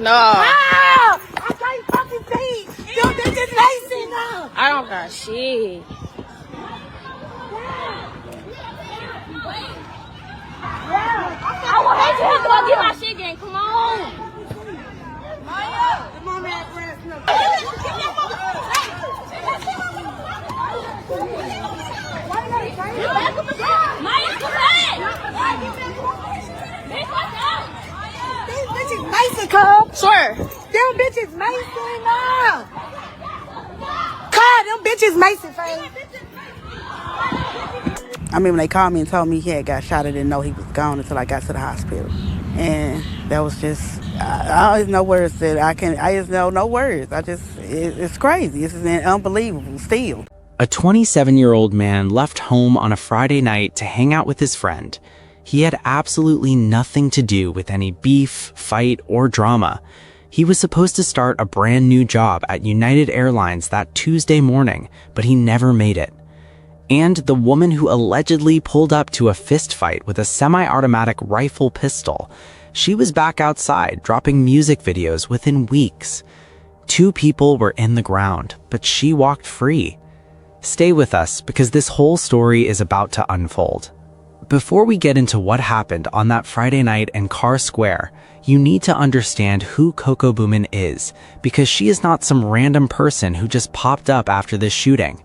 No. Ah! I can't fucking see. Them bitches lacing now. I don't got shit. I want to go get my shit gang. Come on. Maya, come on, man. Maya, come back. These bitches Mason, cuz. Swear. Them bitches Mason now. Cuz, them bitches Mason, fam. I mean, when they called me and told me he had got shot, I didn't know he was gone until I got to the hospital. And that was just, I just no words that I just know no words. It's crazy. It's unbelievable still. A 27-year-old man left home on a Friday night to hang out with his friend. He had absolutely nothing to do with any beef, fight, or drama. He was supposed to start a brand new job at United Airlines that Tuesday morning, but he never made it. And the woman who allegedly pulled up to a fist fight with a semi-automatic rifle pistol, she was back outside dropping music videos within weeks. 2 people were in the ground, but she walked free. Stay with us because this whole story is about to unfold. Before we get into what happened on that Friday night in Carr Square, you need to understand who Koko Boomin is, because she is not some random person who just popped up after this shooting.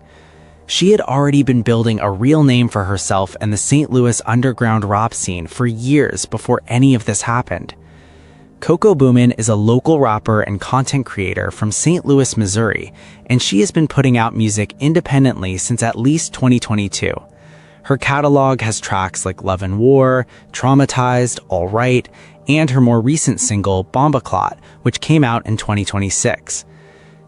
She had already been building a real name for herself in the St. Louis underground rap scene for years before any of this happened. Koko Boomin is a local rapper and content creator from St. Louis, Missouri, and she has been putting out music independently since at least 2022. Her catalog has tracks like Love and War, Traumatized, All Right, and her more recent single, Bomba Clot, which came out in 2026.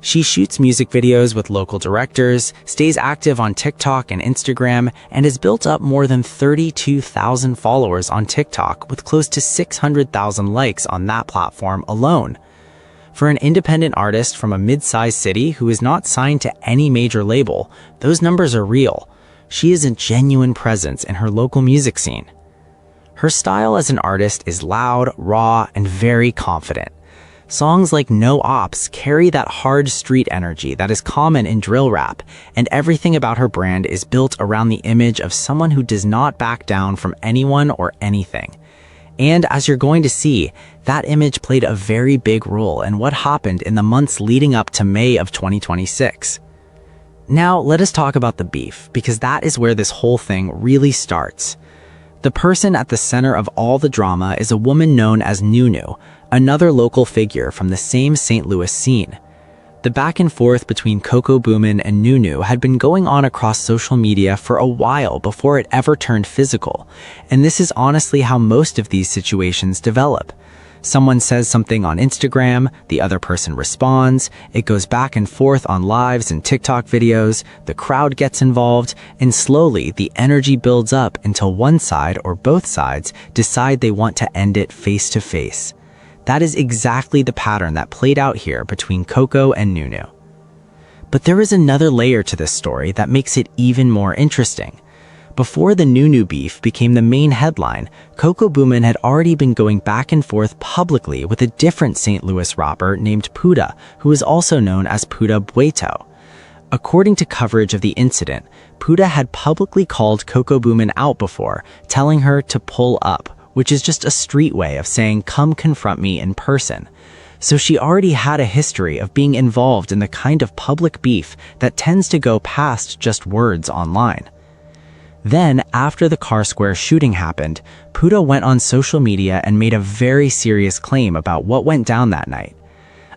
She shoots music videos with local directors, stays active on TikTok and Instagram, and has built up more than 32,000 followers on TikTok with close to 600,000 likes on that platform alone. For an independent artist from a mid-sized city who is not signed to any major label, those numbers are real. She is a genuine presence in her local music scene. Her style as an artist is loud, raw, and very confident. Songs like No Ops carry that hard street energy that is common in drill rap, and everything about her brand is built around the image of someone who does not back down from anyone or anything. And as you're going to see, that image played a very big role in what happened in the months leading up to May of 2026. Now, let us talk about the beef, because that is where this whole thing really starts. The person at the center of all the drama is a woman known as Nunu, another local figure from the same St. Louis scene. The back and forth between Koko Boomin and Nunu had been going on across social media for a while before it ever turned physical, and this is honestly how most of these situations develop. Someone says something on Instagram, the other person responds, it goes back and forth on lives and TikTok videos, the crowd gets involved, and slowly the energy builds up until one side or both sides decide they want to end it face to face. That is exactly the pattern that played out here between Koko and Nunu. But there is another layer to this story that makes it even more interesting. Before the Nunu beef became the main headline, Koko Boomin had already been going back and forth publicly with a different St. Louis rapper named Puda, who is also known as Puda Bueto. According to coverage of the incident, Puda had publicly called Koko Boomin out before, telling her to pull up, which is just a street way of saying come confront me in person. So she already had a history of being involved in the kind of public beef that tends to go past just words online. Then, after the Carr Square shooting happened, Puda went on social media and made a very serious claim about what went down that night.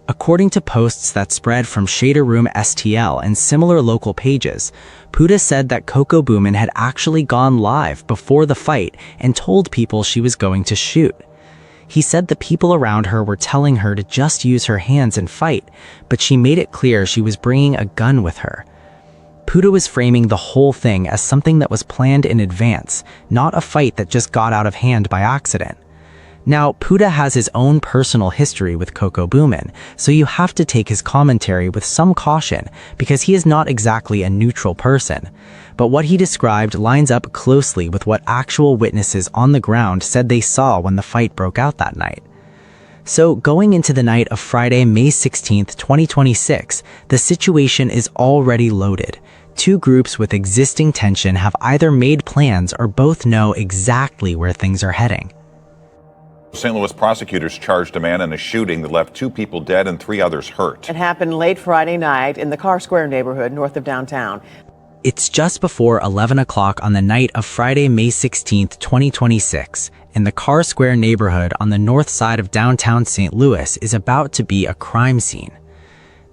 According to posts that spread from Shader Room STL and similar local pages, Puda said that Koko Boomin had actually gone live before the fight and told people she was going to shoot. He said the people around her were telling her to just use her hands and fight, but she made it clear she was bringing a gun with her. Puda was framing the whole thing as something that was planned in advance, not a fight that just got out of hand by accident. Now, Puda has his own personal history with Koko Boomin, so you have to take his commentary with some caution because he is not exactly a neutral person. But what he described lines up closely with what actual witnesses on the ground said they saw when the fight broke out that night. So going into the night of Friday, May 16th, 2026, the situation is already loaded. Two groups with existing tension have either made plans or both know exactly where things are heading. St. Louis prosecutors charged a man in a shooting that left 2 people dead and 3 others hurt. It happened late Friday night in the Carr Square neighborhood north of downtown. It's just before 11 o'clock on the night of Friday, May 16th, 2026, and the Carr Square neighborhood on the north side of downtown St. Louis is about to be a crime scene.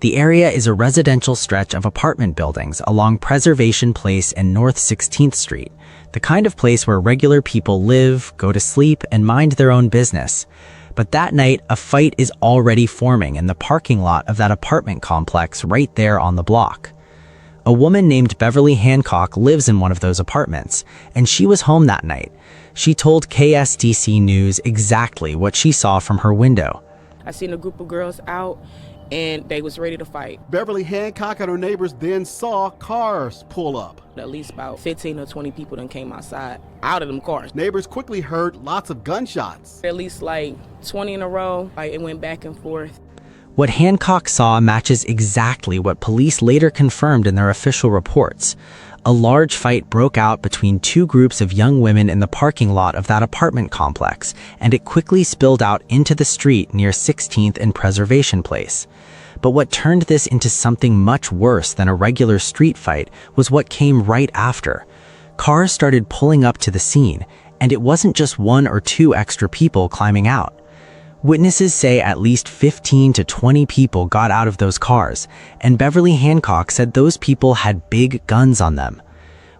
The area is a residential stretch of apartment buildings along Preservation Place and North 16th Street, the kind of place where regular people live, go to sleep, and mind their own business. But that night, a fight is already forming in the parking lot of that apartment complex right there on the block. A woman named Beverly Hancock lives in one of those apartments, and she was home that night. She told KSDC News exactly what she saw from her window. I seen a group of girls out, and they was ready to fight. Beverly Hancock and her neighbors then saw cars pull up. At least about 15 or 20 people then came outside, out of them cars. Neighbors quickly heard lots of gunshots. At least like 20 in a row. It went back and forth. What Hancock saw matches exactly what police later confirmed in their official reports. A large fight broke out between two groups of young women in the parking lot of that apartment complex, and it quickly spilled out into the street near 16th and Preservation Place. But what turned this into something much worse than a regular street fight was what came right after. Cars started pulling up to the scene, and it wasn't just 1 or 2 extra people climbing out. Witnesses say at least 15 to 20 people got out of those cars, and Beverly Hancock said those people had big guns on them.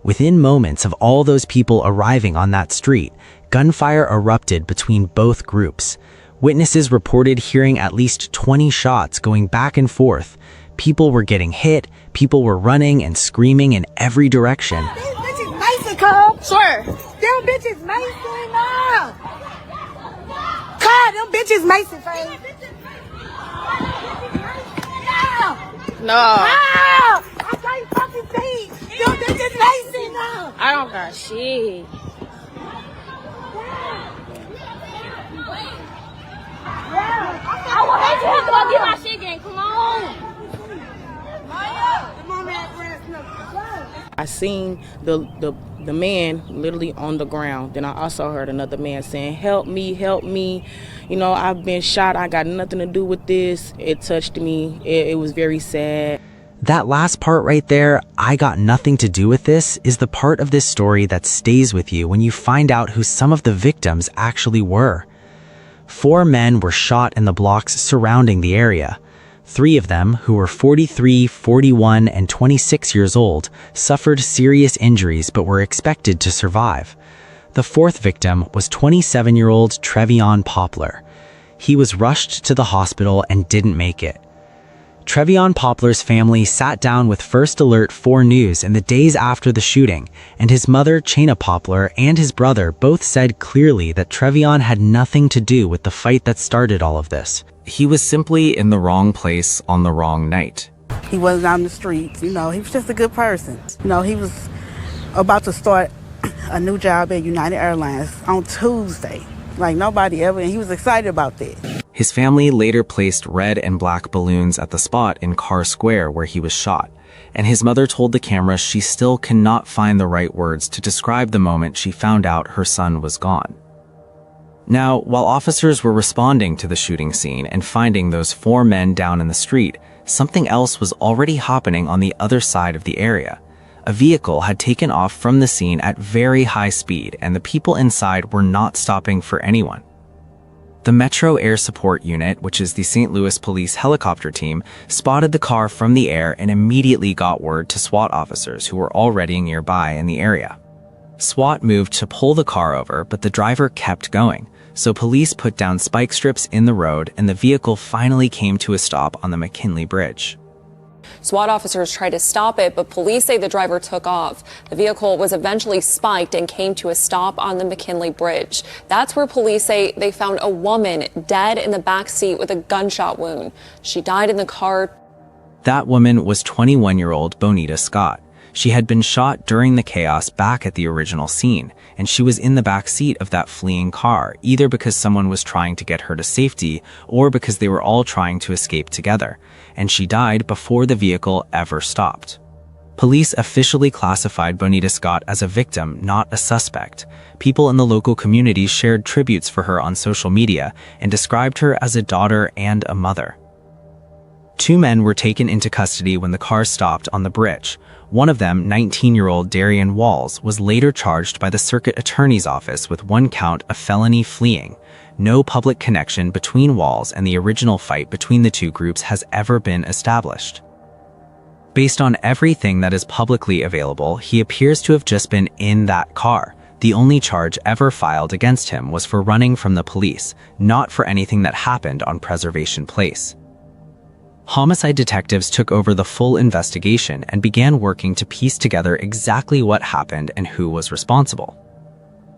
Within moments of all those people arriving on that street, gunfire erupted between both groups. Witnesses reported hearing at least 20 shots going back and forth. People were getting hit, people were running and screaming in every direction. These bitches Mexico. Sure. Them bitches Mason now. God, them bitches Mason face. No. Ah, I can't fucking see. Them bitches Mason now. I don't got shit. I want to go get my shit again. Come on. I seen the man literally on the ground. Then I also heard another man saying, help me, help me. You know, I've been shot. I got nothing to do with this. It touched me. It was very sad. That last part right there, I got nothing to do with this, is the part of this story that stays with you when you find out who some of the victims actually were. 4 men were shot in the blocks surrounding the area. 3 of them, who were 43, 41, and 26 years old, suffered serious injuries but were expected to survive. The 4th victim was 27-year-old Trevion Poplar. He was rushed to the hospital and didn't make it. Trevion Poplar's family sat down with First Alert 4 News in the days after the shooting, and his mother, Chana Poplar, and his brother both said clearly that Trevion had nothing to do with the fight that started all of this. He was simply in the wrong place on the wrong night. He wasn't out in the streets, he was just a good person. He was about to start a new job at United Airlines on Tuesday. Like nobody ever, and he was excited about that. His family later placed red and black balloons at the spot in Carr Square where he was shot, and his mother told the camera she still cannot find the right words to describe the moment she found out her son was gone. Now, while officers were responding to the shooting scene and finding those 4 men down in the street, something else was already happening on the other side of the area. A vehicle had taken off from the scene at very high speed, and the people inside were not stopping for anyone. The Metro Air Support Unit, which is the St. Louis Police helicopter team, spotted the car from the air and immediately got word to SWAT officers who were already nearby in the area. SWAT moved to pull the car over, but the driver kept going, so police put down spike strips in the road and the vehicle finally came to a stop on the McKinley Bridge. SWAT officers tried to stop it, but police say the driver took off. The vehicle was eventually spiked and came to a stop on the McKinley Bridge. That's where police say they found a woman dead in the back seat with a gunshot wound. She died in the car. That woman was 21-year-old Bonita Scott. She had been shot during the chaos back at the original scene, and she was in the back seat of that fleeing car, either because someone was trying to get her to safety or because they were all trying to escape together, and she died before the vehicle ever stopped. Police officially classified Bonita Scott as a victim, not a suspect. People in the local community shared tributes for her on social media and described her as a daughter and a mother. 2 men were taken into custody when the car stopped on the bridge. One of them, 19-year-old Darian Walls, was later charged by the circuit attorney's office with 1 count of felony fleeing. No public connection between Walls and the original fight between the 2 groups has ever been established. Based on everything that is publicly available, he appears to have just been in that car. The only charge ever filed against him was for running from the police, not for anything that happened on Preservation Place. Homicide detectives took over the full investigation and began working to piece together exactly what happened and who was responsible.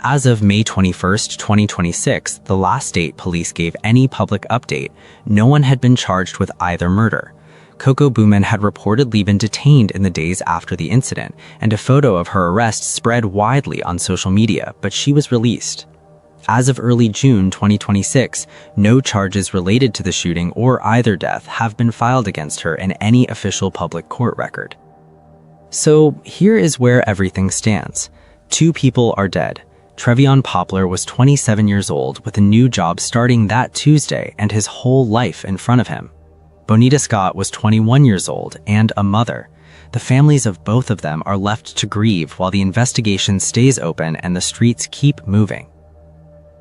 As of May 21, 2026, the last date police gave any public update, no one had been charged with either murder. Koko Boomin had reportedly been detained in the days after the incident, and a photo of her arrest spread widely on social media, but she was released. As of early June 2026, no charges related to the shooting or either death have been filed against her in any official public court record. So here is where everything stands. 2 people are dead. Trevion Poplar was 27 years old with a new job starting that Tuesday and his whole life in front of him. Bonita Scott was 21 years old and a mother. The families of both of them are left to grieve while the investigation stays open and the streets keep moving.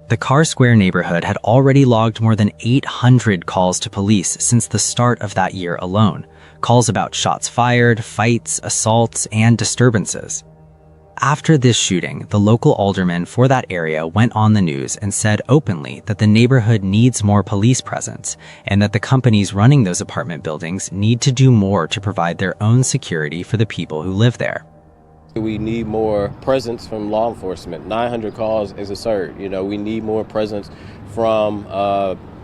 The Carr Square neighborhood had already logged more than 800 calls to police since the start of that year alone. Calls about shots fired, fights, assaults, and disturbances. After this shooting, the local alderman for that area went on the news and said openly that the neighborhood needs more police presence and that the companies running those apartment buildings need to do more to provide their own security for the people who live there. We need more presence from law enforcement. 900 calls is absurd. We need more presence from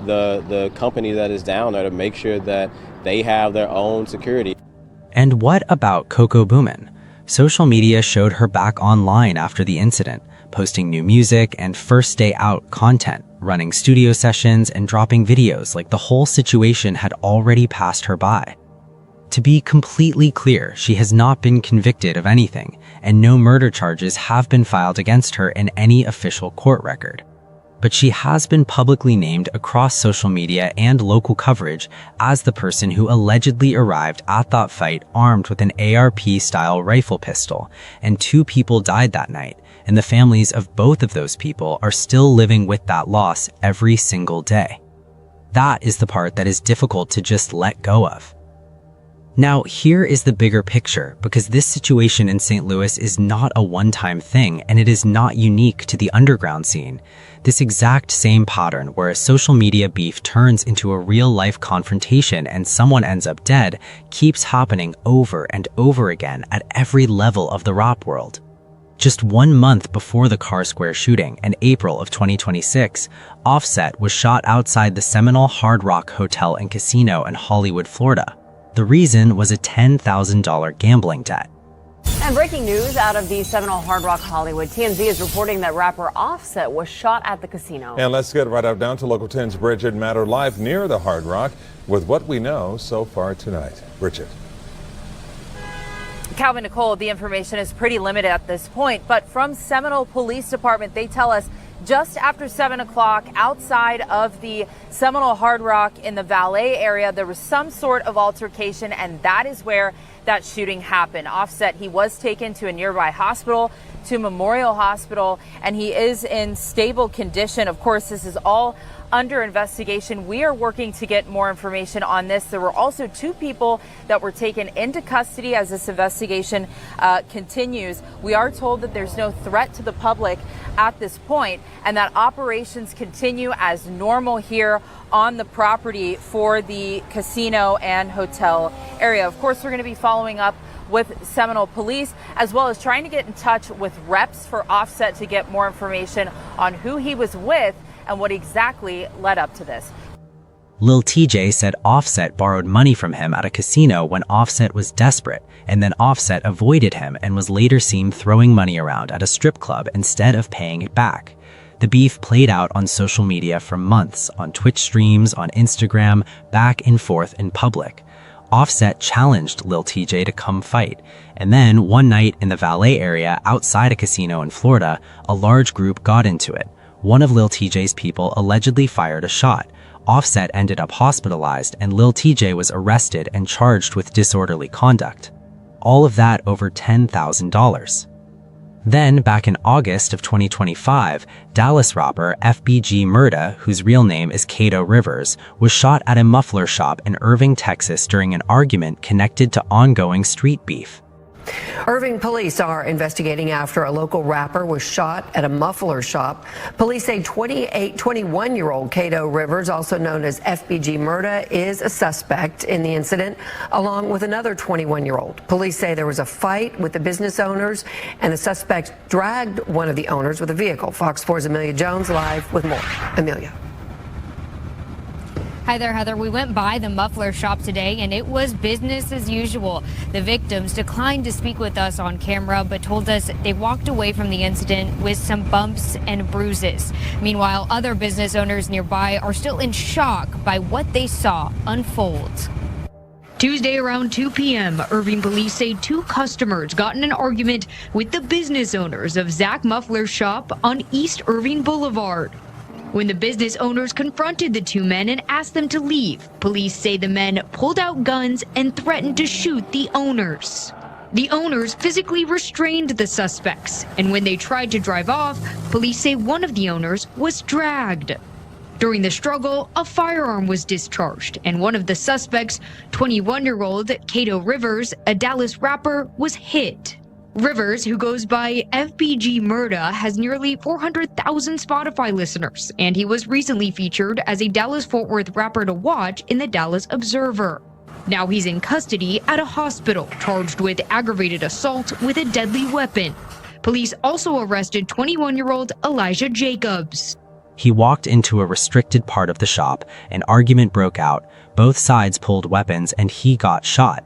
the company that is down there to make sure that they have their own security. And what about Koko Boomin? Social media showed her back online after the incident, posting new music and first day out content, running studio sessions and dropping videos like the whole situation had already passed her by. To be completely clear, she has not been convicted of anything, and no murder charges have been filed against her in any official court record. But she has been publicly named across social media and local coverage as the person who allegedly arrived at that fight armed with an ARP-style rifle pistol, and 2 people died that night, and the families of both of those people are still living with that loss every single day. That is the part that is difficult to just let go of. Now, here is the bigger picture, because this situation in St. Louis is not a one-time thing, and it is not unique to the underground scene. This exact same pattern where a social media beef turns into a real-life confrontation and someone ends up dead keeps happening over and over again at every level of the rap world. Just 1 month before the Carr Square shooting, in April of 2026, Offset was shot outside the Seminole Hard Rock Hotel and Casino in Hollywood, Florida. The reason was a $10,000 gambling debt. And breaking news out of the Seminole Hard Rock Hollywood, TMZ is reporting that rapper Offset was shot at the casino. And let's get right up down to Local 10's Bridget Matter live near the Hard Rock with what we know so far tonight. Bridget. Calvin, Nicole, the information is pretty limited at this point, but from Seminole Police Department, they tell us just after 7 o'clock outside of the Seminole Hard Rock in the Valet area, there was some sort of altercation, and that is where that shooting happened. Offset, he was taken to a nearby hospital, to Memorial Hospital, and he is in stable condition. Of course, this is all under investigation. We are working to get more information on this. There were also 2 people that were taken into custody as this investigation continues. We are told that there's no threat to the public at this point and that operations continue as normal here on the property for the casino and hotel area. Of course, we're going to be following up with Seminole Police, as well as trying to get in touch with reps for Offset to get more information on who he was with and what exactly led up to this. Lil TJ said Offset borrowed money from him at a casino when Offset was desperate, and then Offset avoided him and was later seen throwing money around at a strip club instead of paying it back. The beef played out on social media for months, on Twitch streams, on Instagram, back and forth in public. Offset challenged Lil TJ to come fight, and then one night in the valet area outside a casino in Florida, a large group got into it. One of Lil TJ's people allegedly fired a shot. Offset ended up hospitalized, and Lil TJ was arrested and charged with disorderly conduct. All of that over $10,000. Then, back in August of 2025, Dallas rapper FBG Murda, whose real name is Koko Rivers, was shot at a muffler shop in Irving, Texas during an argument connected to ongoing street beef. Irving police are investigating after a local rapper was shot at a muffler shop. Police say 21-year-old Koko Rivers, also known as FBG Murda, is a suspect in the incident, along with another 21-year-old. Police say there was a fight with the business owners, and the suspect dragged one of the owners with a vehicle. Fox 4's Amelia Jones live with more. Amelia. Hi there, Heather. We went by the muffler shop today and it was business as usual. The victims declined to speak with us on camera, but told us they walked away from the incident with some bumps and bruises. Meanwhile, other business owners nearby are still in shock by what they saw unfold. Tuesday around 2 p.m., Irving police say two customers got in an argument with the business owners of Zach Muffler's shop on East Irving Boulevard. When the business owners confronted the two men and asked them to leave, police say the men pulled out guns and threatened to shoot the owners. The owners physically restrained the suspects, and when they tried to drive off, police say one of the owners was dragged. During the struggle, a firearm was discharged, and one of the suspects, 21-year-old Koko Rivers, a Dallas rapper, was hit. Rivers, who goes by FBG Murda, has nearly 400,000 Spotify listeners, and he was recently featured as a Dallas-Fort Worth rapper to watch in the Dallas Observer. Now he's in custody at a hospital, charged with aggravated assault with a deadly weapon. Police also arrested 21-year-old Elijah Jacobs. He walked into a restricted part of the shop, an argument broke out, both sides pulled weapons, and he got shot.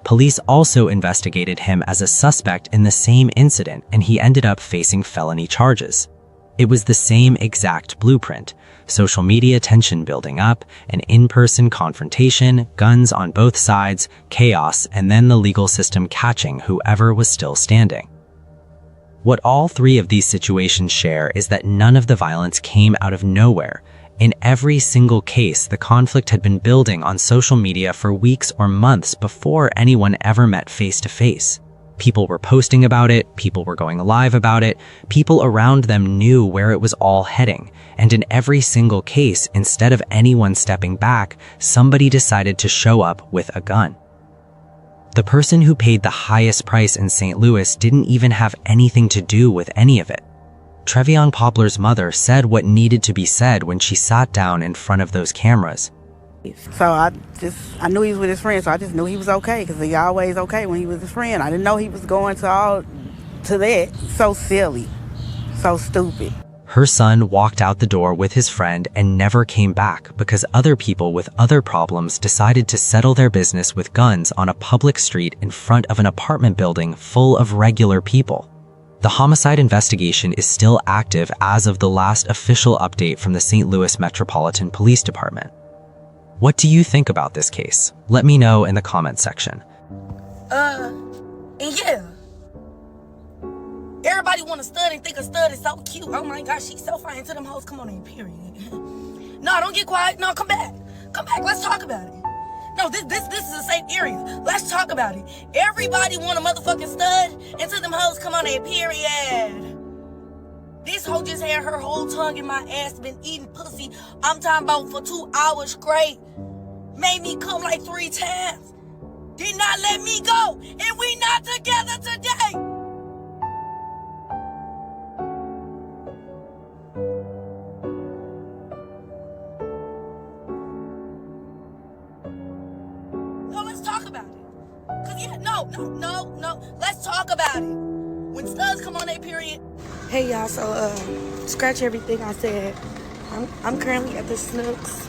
Police also investigated him as a suspect in the same incident, and he ended up facing felony charges. It was the same exact blueprint: social media tension building up, an in-person confrontation, guns on both sides, chaos, and then the legal system catching whoever was still standing. What all three of these situations share is that none of the violence came out of nowhere. In every single case, the conflict had been building on social media for weeks or months before anyone ever met face-to-face. People were posting about it, people were going live about it, people around them knew where it was all heading, and in every single case, instead of anyone stepping back, somebody decided to show up with a gun. The person who paid the highest price in St. Louis didn't even have anything to do with any of it. Trevion Poplar's mother said what needed to be said when she sat down in front of those cameras. So I knew he was with his friend, so I just knew he was okay, because he always okay when he was his friend. I didn't know he was going to that. So silly, so stupid. Her son walked out the door with his friend and never came back because other people with other problems decided to settle their business with guns on a public street in front of an apartment building full of regular people. The homicide investigation is still active as of the last official update from the St. Louis Metropolitan Police Department. What do you think about this case? Let me know in the comments section. And yeah. Everybody want to stud and think a stud is so cute. Oh my gosh, she's so fine. To them hoes, come on in, period. No, don't get quiet. No, come back. Come back, let's talk about it. No, this is a safe area. Let's talk about it. Everybody want a motherfucking stud, and to them hoes, come on in, period. This hoe just had her whole tongue in my ass, been eating pussy. I'm talking about for 2 hours straight. Made me come like 3 times. Did not let me go, and we not together today. Let's talk about it. When studs come on their period. Hey y'all, so scratch everything I said. I'm currently at the Snooks.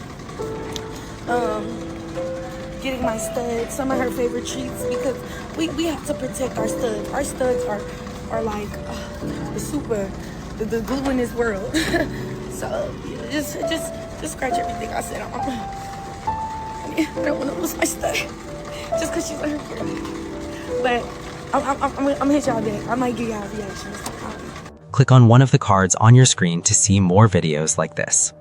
getting my studs, some of her favorite treats, because we have to protect our studs. Our studs are like the super, the glue in this world. So yeah, just scratch everything I said. I don't want to lose my stud just because she's on her period. But I'm gonna hit y'all back. I might give y'all reactions. Click on one of the cards on your screen to see more videos like this.